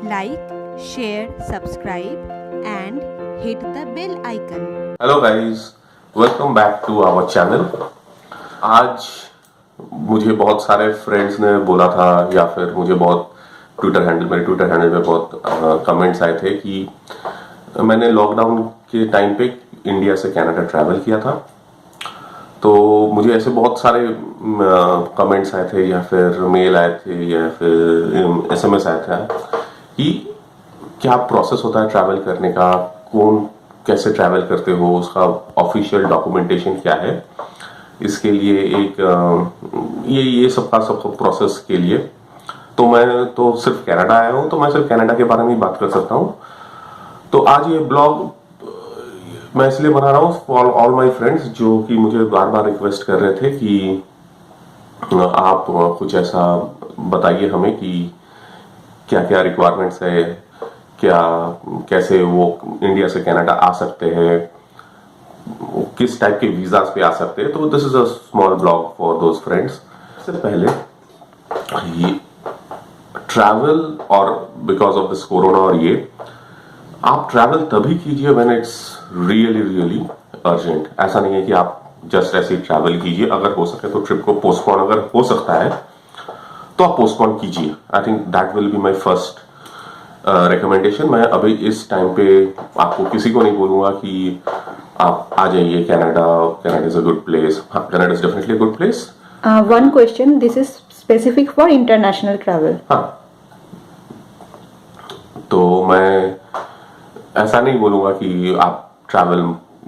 like, share, subscribe and hit the bell icon. Hello guys, welcome back to our channel. आज मुझे बहुत सारे friends ने बोला था या फिर मुझे बहुत मेरे ट्विटर हैंडल में बहुत कमेंट्स आए थे कि मैंने लॉकडाउन के टाइम पे इंडिया से कनाडा ट्रैवल किया था। तो मुझे ऐसे बहुत सारे कमेंट्स आए थे या फिर मेल आए थे या फिर एसएमएस आया था कि क्या प्रोसेस होता है ट्रैवल करने का, कौन कैसे ट्रैवल करते हो, उसका ऑफिशियल डॉक्यूमेंटेशन क्या है, इसके लिए एक ये सब प्रोसेस के लिए। तो मैं तो सिर्फ कनाडा आया हूँ, तो मैं सिर्फ कनाडा के बारे में ही बात कर सकता हूँ। तो आज ये ब्लॉग मैं इसलिए बना रहा हूँ फॉर ऑल माय फ्रेंड्स जो कि मुझे बार बार रिक्वेस्ट कर रहे थे कि आप कुछ ऐसा बताइए हमें कि क्या क्या रिक्वायरमेंट्स है, क्या कैसे वो इंडिया से कनाडा आ सकते हैं, किस टाइप के वीजास पे आ सकते हैं। तो this is a small blog for those friends. इससे पहले ये ट्रैवल और बिकॉज ऑफ दिस कोरोना और ये आप ट्रैवल तभी कीजिए व्हेन इट्स रियली अर्जेंट। ऐसा नहीं है कि आप जस्ट ऐसे ही ट्रैवल कीजिए। अगर हो सके तो ट्रिप को पोस्टपोन अगर हो सकता है तो आप पोस्टपोन कीजिए। I think that will be my first recommendation. मैं अभी इस टाइम पे आपको किसी को नहीं बोलूंगा कि आप आ जाइए Canada. Canada is a good place. Canada is definitely a good place. One question, this is specific for international travel. हाँ, तो मैं ऐसा नहीं बोलूंगा कि आप ट्रैवल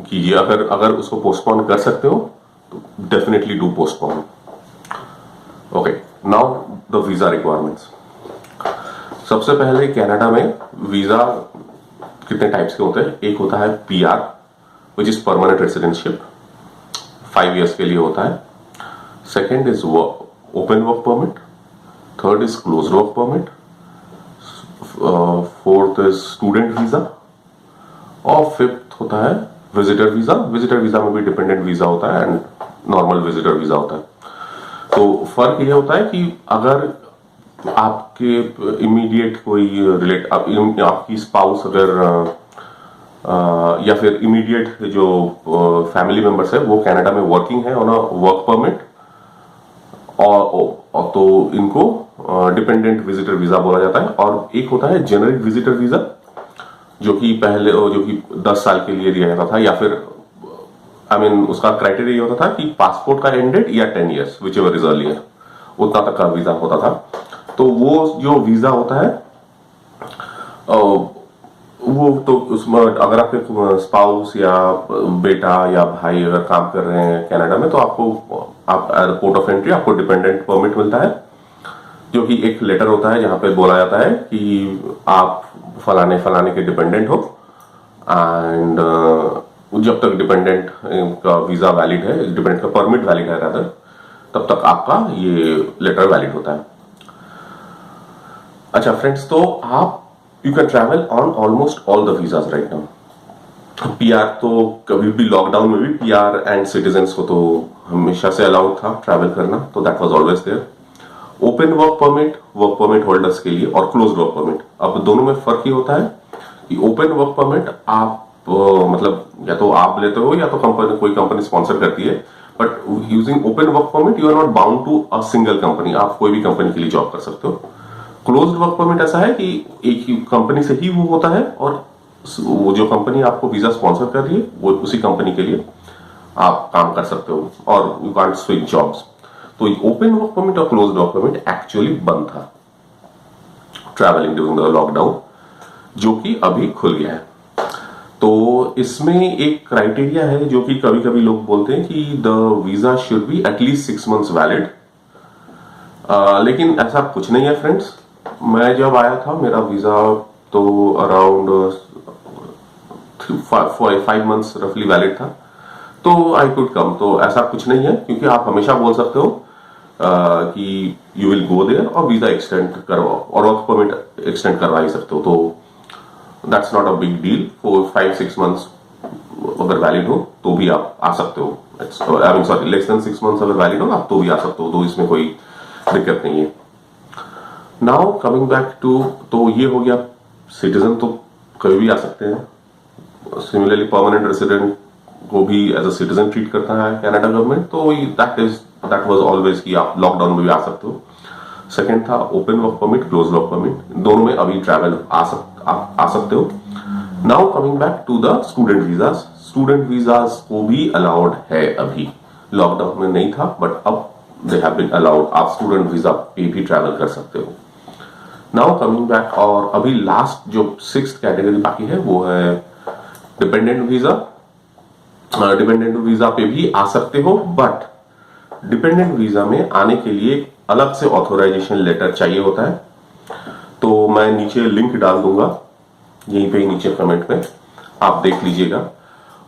कीजिए। अगर उसको पोस्टपोन कर सकते हो तो definitely do postpone. Okay, now the visa requirements. सबसे पहले कनाडा में वीजा कितने टाइप्स के होते हैं। एक होता है PR which is permanent residentship, 5 years के लिए होता है। Second is open work permit, third is close work permit, fourth is student visa और फिफ्थ होता है विजिटर वीजा। विजिटर वीजा में भी डिपेंडेंट वीजा होता है एंड नॉर्मल विजिटर वीजा होता है। तो फर्क ये होता है कि अगर आपके इमीडिएट कोई आपकी स्पाउस अगर या फिर इमीडिएट जो फैमिली मेंबर्स है वो कनाडा में वर्किंग है ऑन अ वर्क परमिट और तो इनको डिपेंडेंट विजिटर वीजा बोला जाता है। और एक होता है जेनरिक विजिटर वीजा जो कि 10 साल के लिए दिया जाता था या फिर उसका क्राइटेरिया ये होता था कि पासपोर्ट का एंड डेट या 10 years which ever is earlier, उतना तक का वीजा होता था। तो वो जो वीजा होता है वो तो उसमें अगर आपके स्पाउस या बेटा या भाई अगर काम कर रहे हैं कनाडा में तो आप पोर्ट ऑफ एंट्री आपको डिपेंडेंट परमिट मिलता है जो कि एक लेटर होता है जहां पे बोला जाता है कि आप फलाने के डिपेंडेंट हो एंड जब तक डिपेंडेंट का वीजा वैलिड है, डिपेंडेंट का परमिट वैलिड है रादर, तब तक आपका ये लेटर वैलिड होता है। अच्छा फ्रेंड्स, तो आप you can travel on almost all the visas right now. PR तो कभी भी लॉकडाउन में भी पीआर एंड सिटीजन्स को तो हमेशा से अलाउड था ट्रैवल करना, तो that was always there. Open work permit holders के लिए और क्लोज वर्क परमिट, अब दोनों में फर्क ये होता है कि ओपन वर्क परमिट आप मतलब या तो आप लेते हो या तो कोई कंपनी स्पॉन्सर करती है, but using open work permit you are not bound to a single company. आप कोई भी कंपनी के लिए जॉब कर सकते हो। क्लोज्ड वर्क परमिट ऐसा है कि एक ही कंपनी से ही वो होता है और वो जो कंपनी आपको वीजा स्पॉन्सर कर रही है वो उसी कंपनी के लिए आप काम कर सकते हो और यू कांट स्विच जॉब्स। तो ओपन वर्क परमिट और क्लोज्ड वर्क परमिट एक्चुअली बंद था ट्रैवलिंग ड्यूरिंग द लॉकडाउन, जो कि अभी खुल गया है। तो इसमें एक क्राइटेरिया है जो कि कभी कभी लोग बोलते हैं कि the visa should be at least 6 months valid, लेकिन ऐसा कुछ नहीं है फ्रेंड्स। मैं जब आया था मेरा वीजा तो अराउंड 5 months रफली वैलिड था, तो आई कुड कम। तो ऐसा कुछ नहीं है क्योंकि आप हमेशा बोल सकते हो कि यू विल गो देयर और वीजा एक्सटेंड करवाओ और वर्क परमिट एक्सटेंड करवा ही सकते हो। तो that's not a big deal. 5-6 months अगर वैलिड हो तो भी आप आ सकते हो। I mean sorry, less than 6 months अगर वैलिड हो आप तो भी आ सकते हो, तो इसमें कोई दिक्कत नहीं है। नाउ कमिंग बैक टू, तो ये हो गया सिटीजन, तो कभी भी आ सकते हैं। सिमिलरली परमानेंट रेसिडेंट को भी एज अ सिटीजन ट्रीट करता है कनाडा गवर्नमेंट, तो दैट वाज ऑलवेज कि आप लॉकडाउन में भी आ सकते हो। सेकंड था open work permit, close work permit, दोनों में अभी ट्रैवल आ सकते हो। Now coming back to the student visas, student visas को भी अलाउड है अभी, लॉकडाउन में नहीं था बट अब दे हैव बीन अलाउड, आप स्टूडेंट वीजा पे भी ट्रैवल कर सकते हो। नाउ कमिंग बैक, और अभी लास्ट जो 6th कैटेगरी बाकी है वो है डिपेंडेंट वीजा। डिपेंडेंट वीजा पे भी आ सकते हो, बट डिपेंडेंट वीजा में आने के लिए अलग से ऑथोराइजेशन लेटर चाहिए होता है। तो मैं नीचे लिंक डाल दूंगा, यहीं पे नीचे कमेंट में आप देख लीजिएगा।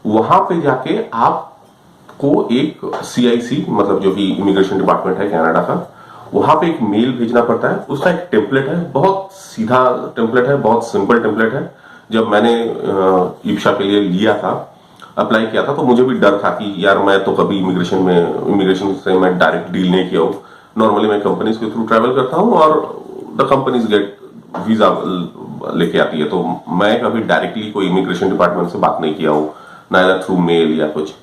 वहां पे जाके आपको एक CIC, मतलब जो कि इमिग्रेशन डिपार्टमेंट है कनाडा का, वहां पे एक मेल भेजना पड़ता है। उसका एक टेम्पलेट है, बहुत सीधा टेम्पलेट है, बहुत सिंपल टेम्पलेट है। जब मैंने ईप्शा के लिए लिया था, अप्लाई किया था, तो मुझे भी डर था कि यार मैं तो कभी इमिग्रेशन से मैं डायरेक्ट डील नहीं किया हूँ। नॉर्मली मैं कंपनीज के थ्रू ट्रैवल करता हूँ और द कंपनीज गेट वीजा लेके आती है, तो मैं कभी डायरेक्टली कोई इमिग्रेशन डिपार्टमेंट से बात नहीं किया हूँ, ना थ्रू मेल या कुछ।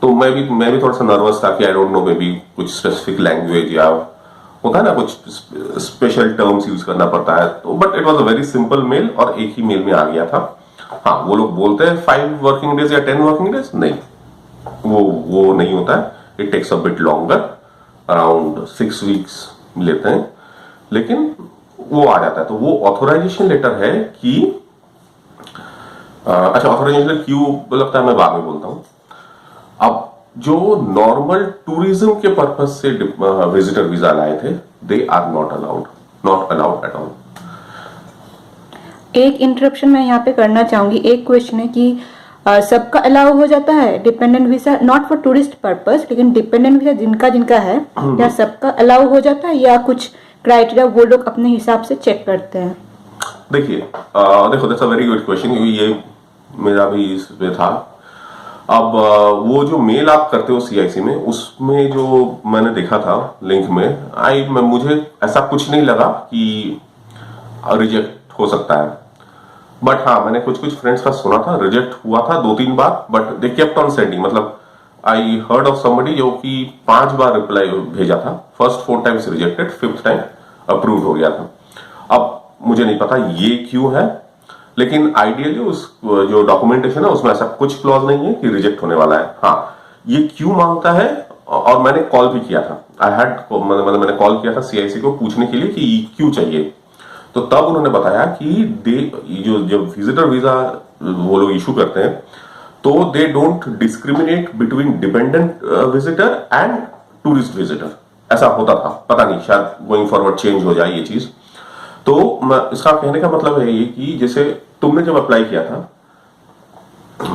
तो मैं भी थोड़ा सा नर्वस था कि I don't know, may be कुछ स्पेसिफिक लैंग्वेज या होता है ना, कुछ स्पेशल टर्म्स यूज करना पड़ता है। तो but it was a very simple mail और एक ही मेल में आ गया था। हाँ, वो लोग बोलते हैं 5 वर्किंग डेज या 10 वर्किंग डेज, नहीं, वो नहीं होता है। It takes a bit longer, around 6 weeks लेते हैं, लेकिन वो आ जाता है। तो वो ऑथोराइजेशन लेटर है कि अच्छा, ऑथोराइजेशन लेटर क्यों लगता है मैं बाद में बोलता हूं। अब जो नॉर्मल टूरिज्म के पर्पज से विजिटर वीजा लाए थे, they are not allowed at all. एक इंटरप्शन मैं यहाँ पे करना चाहूंगी। एक क्वेश्चन है कि सबका अलाउ हो जाता है dependent visa, not for tourist purpose, लेकिन डिपेंडेंट वीजा जिनका है, क्या सबका अलाउ हो जाता है या कुछ क्राइटेरिया वो लोग अपने हिसाब से चेक करते हैं? देखिए, देखो, that's a very good question, क्योंकि ये मेरा भी इसमें था। अब वो जो मेल आप करते हो CIC में, उसमें जो मैंने देखा था लिंक में, मुझे ऐसा कुछ नहीं लगा कि रिजेक्ट हो सकता है। बट हाँ, मैंने कुछ फ्रेंड्स का सुना था, रिजेक्ट हुआ था 2-3 बार, but they kept on sending. मतलब आई हर्ड ऑफ समबडी जो कि 5 बार रिप्लाई भेजा था, first 4 times rejected, 5th time approve हो गया था। अब मुझे नहीं पता ये क्यों है, लेकिन आइडियली उस जो डॉक्यूमेंटेशन है उसमें ऐसा कुछ क्लॉज नहीं है कि रिजेक्ट होने वाला है। हाँ, ये क्यों मांगता है, और मैंने कॉल भी किया था, मैंने कॉल किया था CIC को पूछने के लिए कि क्यों चाहिए। तो तब उन्होंने बताया कि जो विजिटर वीजा वो लोग इशू करते हैं, तो they don't discriminate between dependent visitor and tourist visitor. ऐसा होता था, पता नहीं, शायद गोइंग फॉरवर्ड चेंज हो जाए ये चीज। तो इसका कहने का मतलब है ये कि जैसे तुमने जब अप्लाई किया था,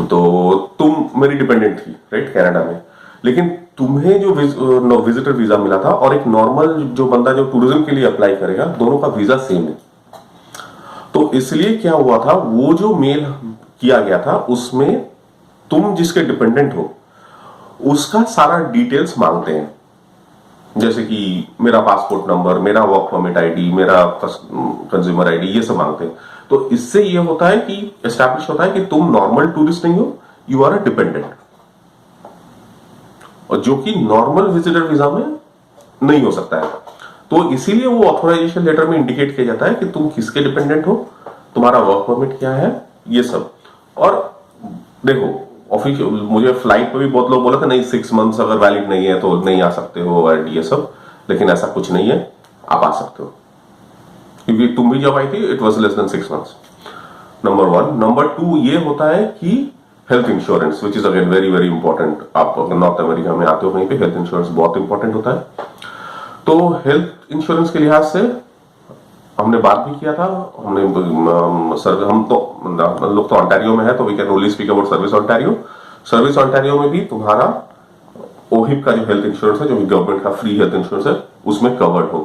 तो तुम मेरी डिपेंडेंट थी, राइट, कनाडा में, लेकिन तुम्हें जो विजिटर वीजा मिला था और एक नॉर्मल जो बंदा जो टूरिज्म के लिए अप्लाई करेगा, दोनों का वीजा सेम है। तो इसलिए क्या हुआ था, वो जो मेल किया गया था उसमें तुम जिसके डिपेंडेंट हो उसका सारा डिटेल्स मांगते हैं, जैसे कि मेरा पासपोर्ट नंबर, मेरा वर्क परमिट ID, मेरा कंज्यूमर ID, ये सब मांगते हैं। तो इससे ये होता है कि एस्टैब्लिश होता है कि तुम नॉर्मल टूरिस्ट नहीं हो, यू आर अ डिपेंडेंट, और जो कि नॉर्मल विजिटर वीजा में नहीं हो सकता है। तो इसीलिए वो ऑथोराइजेशन लेटर में इंडिकेट किया जाता है कि तुम किसके डिपेंडेंट हो, तुम्हारा वर्क परमिट क्या है, ये सब। और देखो, मुझे फ्लाइट पे भी बहुत लोग बोले थे नहीं 6 मंथ्स अगर वैलिड नहीं है तो नहीं आ सकते हो, और ये सब, लेकिन ऐसा कुछ नहीं है, आप आ सकते हो, क्योंकि तुम भी जब आई थी it was less than 6 months, number 1। Number 2 ये होता है कि health insurance, which is again very very important. आप अगर नॉर्थ अमेरिका में आते हो कहीं पे, हेल्थ इंश्योरेंस बहुत इंपॉर्टेंट होता है। तो हेल्थ इंश्योरेंस के लिहाज से हमने बात भी किया था, हम लोग तो ऑन्टारियो में है, तो we can only speak about service Ontario. Service Ontario में भी तुम्हारा OHIP का जो हेल्थ इंश्योरेंस है, जो गवर्नमेंट का फ्री हेल्थ इंश्योरेंस है, उसमें कवर्ड हो,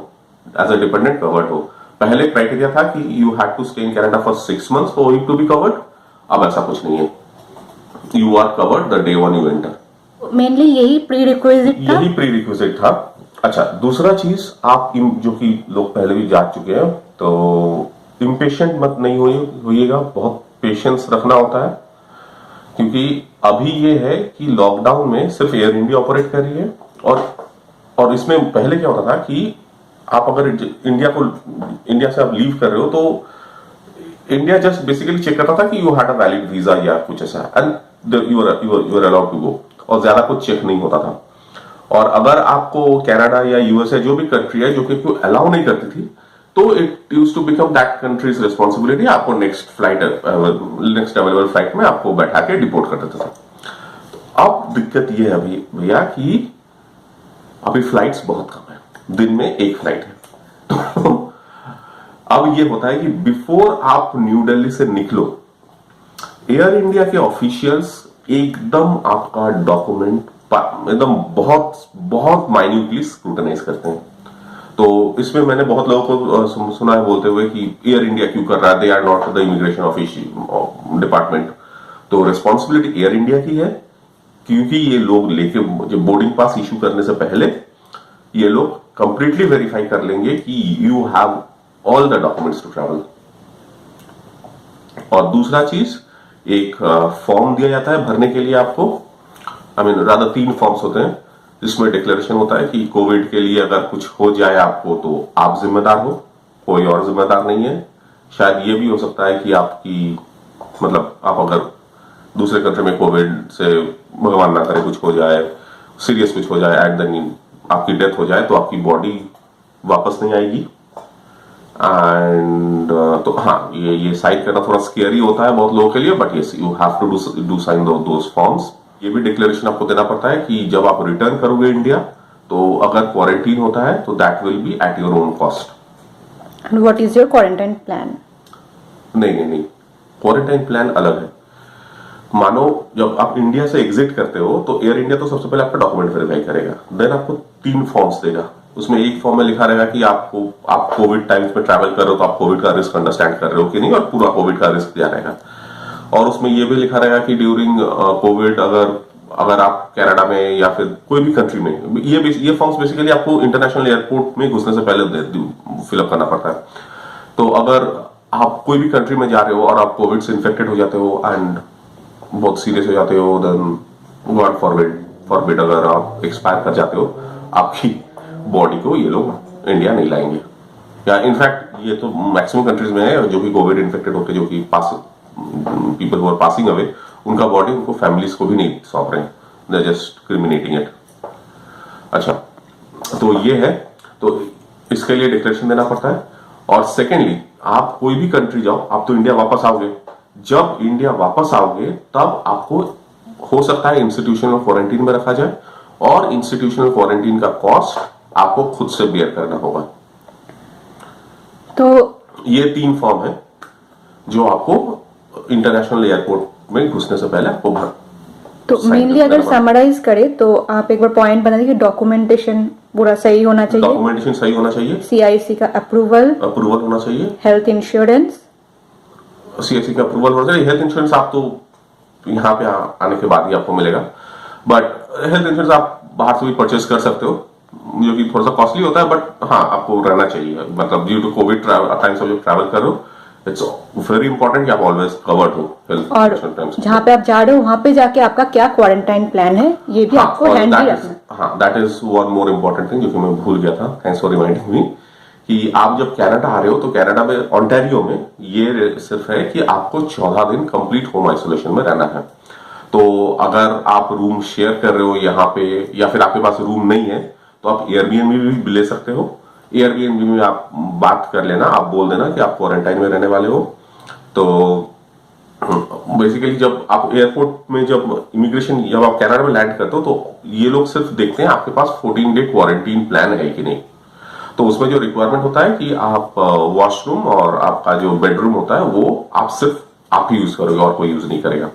एज अ डिपेंडेंट कवर्ड हो। पहले क्राइटेरिया था कि you had to stay in Canada for 6 months for OHIP to be covered, अब ऐसा कुछ नहीं है, you are covered the day one you enter. Mainly यही प्री रिक्विजिट था, यही प्री रिक्विजिट था अच्छा, दूसरा चीज आप जो कि लोग पहले भी जा चुके हैं, तो इम्पेशेंट मत नहीं होइएगा, बहुत पेशेंस रखना होता है, क्योंकि अभी ये है कि लॉकडाउन में सिर्फ एयर इंडिया ऑपरेट कर रही है, और इसमें पहले क्या होता था कि आप अगर इंडिया से आप लीव कर रहे हो तो इंडिया जस्ट बेसिकली चेक करता था कि you had a valid visa या कुछ ऐसा, and you are allowed to go, और ज्यादा कुछ चेक नहीं होता था। और अगर आपको कनाडा या यूएसए जो भी कंट्री है जो कि अलाउ नहीं करती थी, तो it use to become that country's responsibility, आपको नेक्स्ट अवेलेबल फ्लाइट में आपको बैठा के डिपोर्ट कर देते थे। अब दिक्कत ये है भैया कि अभी फ्लाइट्स बहुत कम है, दिन में एक फ्लाइट है। तो अब ये होता है कि बिफोर आप न्यू दिल्ली से निकलो, एयर इंडिया के ऑफिशियल्स एकदम आपका डॉक्यूमेंट एकदम बहुत बहुत माइन्यूटली स्क्रूटनाइज करते हैं। तो इसमें मैंने बहुत लोगों को सुना है बोलते हुए कि एयर इंडिया क्यों कर रहा है, they are not the immigration official department. तो रिस्पॉन्सिबिलिटी एयर इंडिया की है, क्योंकि ये लोग लेके जो बोर्डिंग पास इशू करने से पहले ये लोग कंप्लीटली वेरीफाई कर लेंगे कि you have all the documents to travel. और दूसरा चीज, एक फॉर्म दिया जाता है भरने के लिए आपको, रादर 3 फॉर्म्स होते हैं, जिसमें डिक्लेरेशन होता है कि कोविड के लिए अगर कुछ हो जाए आपको तो आप जिम्मेदार हो, कोई और जिम्मेदार नहीं है। शायद ये भी हो सकता है कि आपकी आप अगर दूसरे कंट्री में कोविड से भगवान ना करे कुछ हो जाए, सीरियस कुछ हो जाए, एट द आपकी डेथ हो जाए, तो आपकी बॉडी वापस नहीं आएगी। एंड तो हाँ, ये साइन करना थोड़ा स्केरी होता है बहुत लोगों के लिए, but yes, you have to do sign those forms. ये भी डिक्लेरेशन आपको देना पड़ता है कि जब आप रिटर्न करोगे इंडिया, तो अगर क्वारंटीन होता है तो that will be at your own cost. And what is your quarantine plan? नहीं, क्वारंटाइन प्लान अलग है। मानो जब आप इंडिया से एग्जिट करते हो तो एयर इंडिया तो सबसे पहले आपका डॉक्यूमेंट वेरीफाई करेगा, देन आपको 3 फॉर्म्स देगा। उसमें एक फॉर्म में लिखा रहेगा कि आप कोविड टाइम्स में ट्रैवल कर रहे हो तो आप कोविड का रिस्क अंडरस्टैंड कर रहे हो कि नहीं, और पूरा कोविड का रिस्क दिया रहेगा। और उसमें यह भी लिखा रहेगा कि ड्यूरिंग कोविड अगर आप कनाडा में या फिर कोई भी कंट्री में, ये फॉर्म्स बेसिकली आपको इंटरनेशनल एयरपोर्ट में घुसने से पहले फिलअप करना पड़ता है। तो अगर आप कोई भी कंट्री में जा रहे हो और आप कोविड से इन्फेक्टेड हो जाते हो एंड बहुत सीरियस हो जाते हो, देन गॉड फॉरबिड अगर आप एक्सपायर कर जाते हो, आपकी बॉडी को ये लोग इंडिया नहीं लाएंगे। या इनफैक्ट ये तो मैक्सिमम कंट्रीज में है, जो कि कोविड इन्फेक्टेड होते, जो कि people who are passing away, उनका बॉडी उनको फैमिलीज को भी नहीं सौंप रहे हैं, they are just cremating it. अच्छा, तो ये है, तो इसके लिए डिक्लेरेशन देना पड़ता है। और सेकेंडली, आप कोई भी कंट्री जाओ, आप तो इंडिया वापस आओगे, जब इंडिया वापस आओगे तब आपको हो सकता है इंस्टीट्यूशनल क्वारंटीन में रखा जाए, और इंस्टीट्यूशनल क्वारंटीन का कॉस्ट आपको खुद से बेयर करना होगा। तो ये 3 फॉर्म है जो आपको इंटरनेशनल एयरपोर्ट में घुसने से पहले आपको भर। तो मेनली अगर समराइज करें तो आप एक बार पॉइंट बता दीजिए, डॉक्यूमेंटेशन पूरा सही होना चाहिए, डॉक्यूमेंटेशन सही होना चाहिए, सीआईसी का अप्रूवल होना चाहिए, हेल्थ इंश्योरेंस, सीआईसी का अप्रूवल होना चाहिए। हेल्थ इंश्योरेंस आप तो यहाँ पे आने के बाद ही आपको मिलेगा, बट हेल्थ इंश्योरेंस आप बाहर से भी परचेज कर सकते हो, जो कि थोड़ा सा कॉस्टली होता है, बट हाँ आपको रहना चाहिए। Due to covid times of travel कर रहे हो, इट्स वेरी इंपॉर्टेंट कि आप ऑलवेज कवर्ड हो हेल्थ इंश्योरेंस। जहाँ पे आप जा रहे हो वहां पे जाके आपका क्या क्वारंटाइन प्लान है, ये भी आपको हैंडी रखना। हाँ, that is one more important thing जो कि मैं भूल गया था, थैंक्स फॉर रिमाइंडिंग मी, कि आप जब कनाडा आ रहे हो तो कनाडा में ऑन्टेरियो में ये सिर्फ है कि आपको 14 दिन कंप्लीट होम आइसोलेशन में रहना है। तो अगर आप रूम शेयर कर रहे हो यहाँ पे, या फिर आपके पास रूम नहीं है, तो आप एयरबीएनबी भी ले सकते हो। एयरबीएनबी में आप बात कर लेना, आप बोल देना कि आप क्वारंटाइन में रहने वाले हो। तो बेसिकली जब आप एयरपोर्ट में जब आप कनाडा में लैंड करते हो, तो ये लोग सिर्फ देखते हैं आपके पास 14 डे क्वारंटीन प्लान है कि नहीं। तो उसमें जो रिक्वायरमेंट होता है कि आप वॉशरूम और आपका जो बेडरूम होता है वो आप ही यूज करोगे और कोई यूज नहीं करेगा।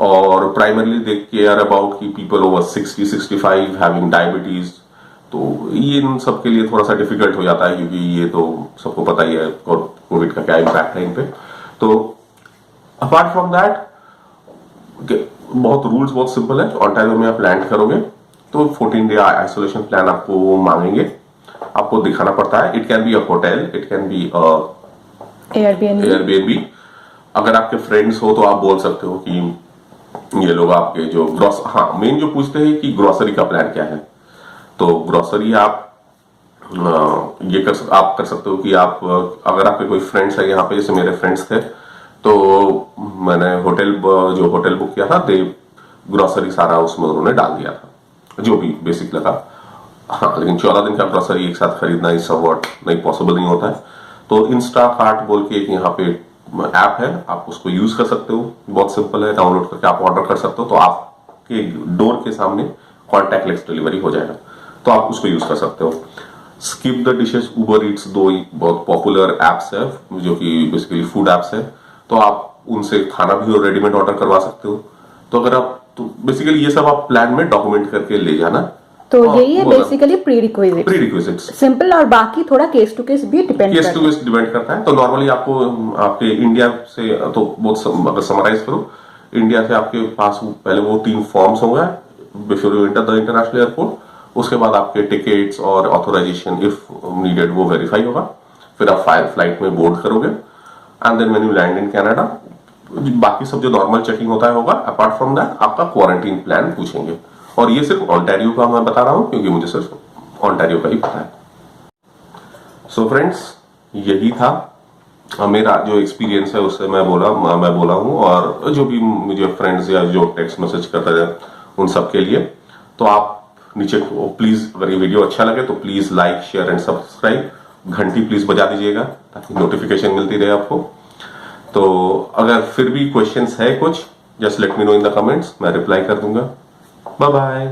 और प्राइमरली दे केयर अबाउट की पीपल ओवर 60-65 हैविंग डायबिटीज, तो ये इन सब के लिए थोड़ा सा डिफिकल्ट हो जाता है, क्योंकि ये तो सबको पता ही है कोविड का क्या इम्पैक्ट है इन पे। तो अपार्ट फ्रॉम दैट बहुत रूल्स बहुत सिंपल है। ऑन्टारियो में आप लैंड करोगे, तो 14 डे आइसोलेशन प्लान आपको वो मांगेंगे, आपको दिखाना पड़ता है। It can be a hotel, it can be Airbnb. अगर आपके फ्रेंड्स हो तो आप बोल सकते हो कि ये लोग आपके जो मेन जो पूछते हैं कि ग्रोसरी का प्लान क्या है, तो ग्रोसरी आप आप कर सकते हो कि आप अगर आपके कोई फ्रेंड्स है यहाँ पे, जैसे मेरे फ्रेंड्स थे, तो मैंने होटल बुक किया था, दे ग्रोसरी सारा उसमें उन्होंने डाल दिया था, जो भी बेसिक लगा। हाँ, लेकिन 14 दिन का ग्रोसरी एक साथ खरीदना इस समवॉट नहीं पॉसिबल नहीं होता है। तो इंस्टाकार्ट बोल के एक यहाँ पे ऐप है, आप उसको यूज कर सकते हो, बहुत सिंपल है, डाउनलोड करके आप ऑर्डर कर सकते हो, तो आपके डोर के सामने कॉन्टैक्टलेस डिलीवरी हो जाएगा, तो आप उसको यूज कर सकते हो। Skip the dishes, Uber Yeats, दो बहुत पॉपुलर एप्स है जो कि बेसिकली फूड एप्स है, तो आप उनसे खाना भी और रेडीमेड ऑर्डर करवा सकते हो। तो अगर आप तो बेसिकली ये सब आप प्लान में डॉक्यूमेंट करके ले जाना। तो यही है बेसिकली प्रीरिक्विजिट्स, सिंपल, और बाकी थोड़ा केस टू केस भी डिपेंड करता है। तो नॉर्मली आपको आपके इंडिया से, तो बहुत अगर समराइज करो, इंडिया से आपके पास पहले वो 3 फॉर्म्स होंगे before you enter the international airport, उसके बाद आपके टिकट्स और ऑथराइजेशन इफ नीडेड वो वेरीफाई होगा, फिर आप फ्लाइट में बोर्ड करोगे, and then when you land in Canada, बाकी सब जो नॉर्मल चेकिंग होता है होगा। अपार्ट फ्रॉम दैट आपका क्वारंटीन प्लान पूछेंगे, और ये सिर्फ ऑन्टारियो का मैं बता रहा हूं क्योंकि मुझे सिर्फ ऑन्टारियो का ही पता है। सो फ्रेंड्स, यही था मेरा जो एक्सपीरियंस है, उससे मैं बोला हूं, और जो भी मुझे फ्रेंड्स या जो टेक्स्ट मैसेज करते हैं उन सब के लिए। तो आप नीचे प्लीज, अगर ये वीडियो अच्छा लगे तो please like, share and subscribe, घंटी प्लीज बजा दीजिएगा ताकि नोटिफिकेशन मिलती रहे आपको। तो अगर फिर भी क्वेश्चंस है कुछ, just let me know in the comments, मैं रिप्लाई कर दूंगा। Bye bye.